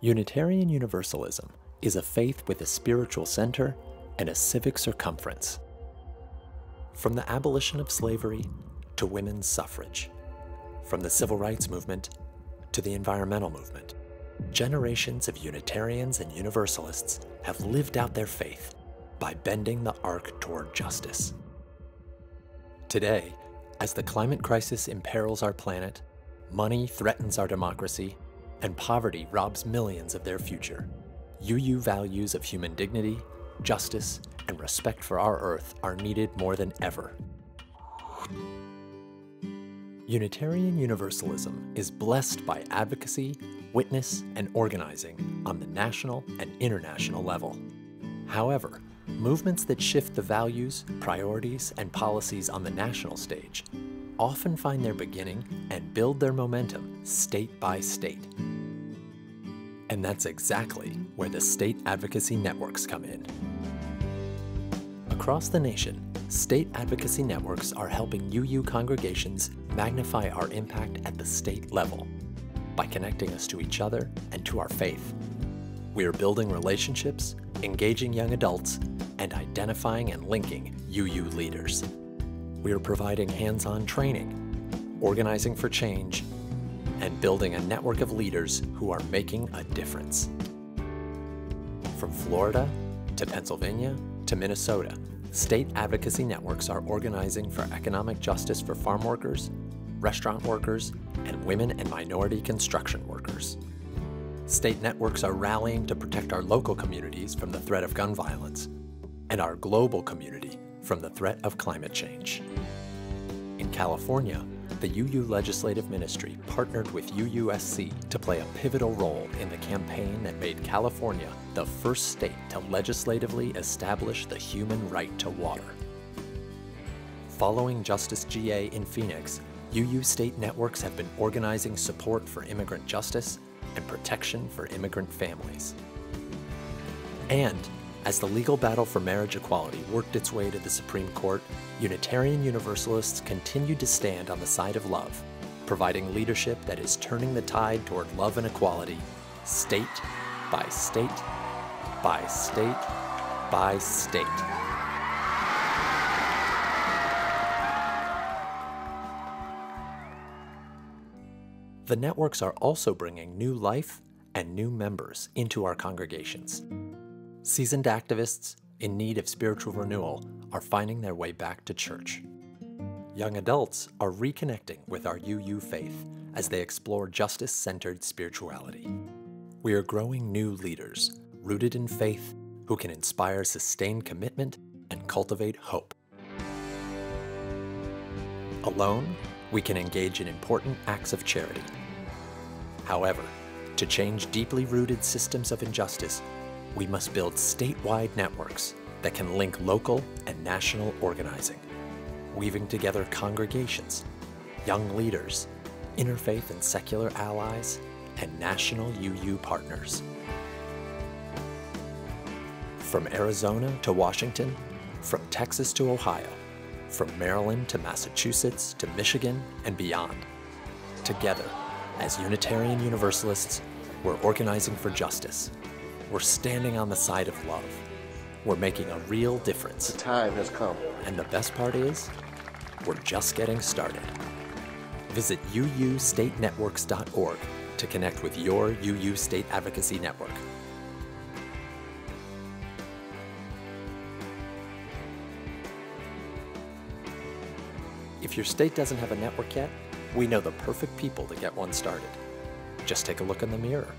Unitarian Universalism is a faith with a spiritual center and a civic circumference. From the abolition of slavery to women's suffrage, from the civil rights movement to the environmental movement, generations of Unitarians and Universalists have lived out their faith by bending the arc toward justice. Today, as the climate crisis imperils our planet, money threatens our democracy, and poverty robs millions of their future, UU values of human dignity, justice, and respect for our Earth are needed more than ever. Unitarian Universalism is blessed by advocacy, witness, and organizing on the national and international level. However, movements that shift the values, priorities, and policies on the national stage often find their beginning and build their momentum state by state. And that's exactly where the State Advocacy Networks come in. Across the nation, State Advocacy Networks are helping UU congregations magnify our impact at the state level by connecting us to each other and to our faith. We are building relationships, engaging young adults, and identifying and linking UU leaders. We are providing hands-on training, organizing for change, and building a network of leaders who are making a difference. From Florida to Pennsylvania to Minnesota, State Advocacy Networks are organizing for economic justice for farm workers, restaurant workers, and women and minority construction workers. State networks are rallying to protect our local communities from the threat of gun violence, and our global community from the threat of climate change. In California, the UU Legislative Ministry partnered with UUSC to play a pivotal role in the campaign that made California the first state to legislatively establish the human right to water. Following Justice GA in Phoenix, UU state networks have been organizing support for immigrant justice and protection for immigrant families. And as the legal battle for marriage equality worked its way to the Supreme Court, Unitarian Universalists continued to stand on the side of love, providing leadership that is turning the tide toward love and equality, state by state by state by state. The networks are also bringing new life and new members into our congregations. Seasoned activists in need of spiritual renewal are finding their way back to church. Young adults are reconnecting with our UU faith as they explore justice-centered spirituality. We are growing new leaders rooted in faith who can inspire sustained commitment and cultivate hope. Alone, we can engage in important acts of charity. However, to change deeply rooted systems of injustice, we must build statewide networks that can link local and national organizing, weaving together congregations, young leaders, interfaith and secular allies, and national UU partners. From Arizona to Washington, from Texas to Ohio, from Maryland to Massachusetts to Michigan and beyond, together, as Unitarian Universalists, we're organizing for justice. We're standing on the side of love. We're making a real difference. The time has come. And the best part is, we're just getting started. Visit uustatenetworks.org to connect with your UU State Advocacy Network. If your state doesn't have a network yet, we know the perfect people to get one started. Just take a look in the mirror.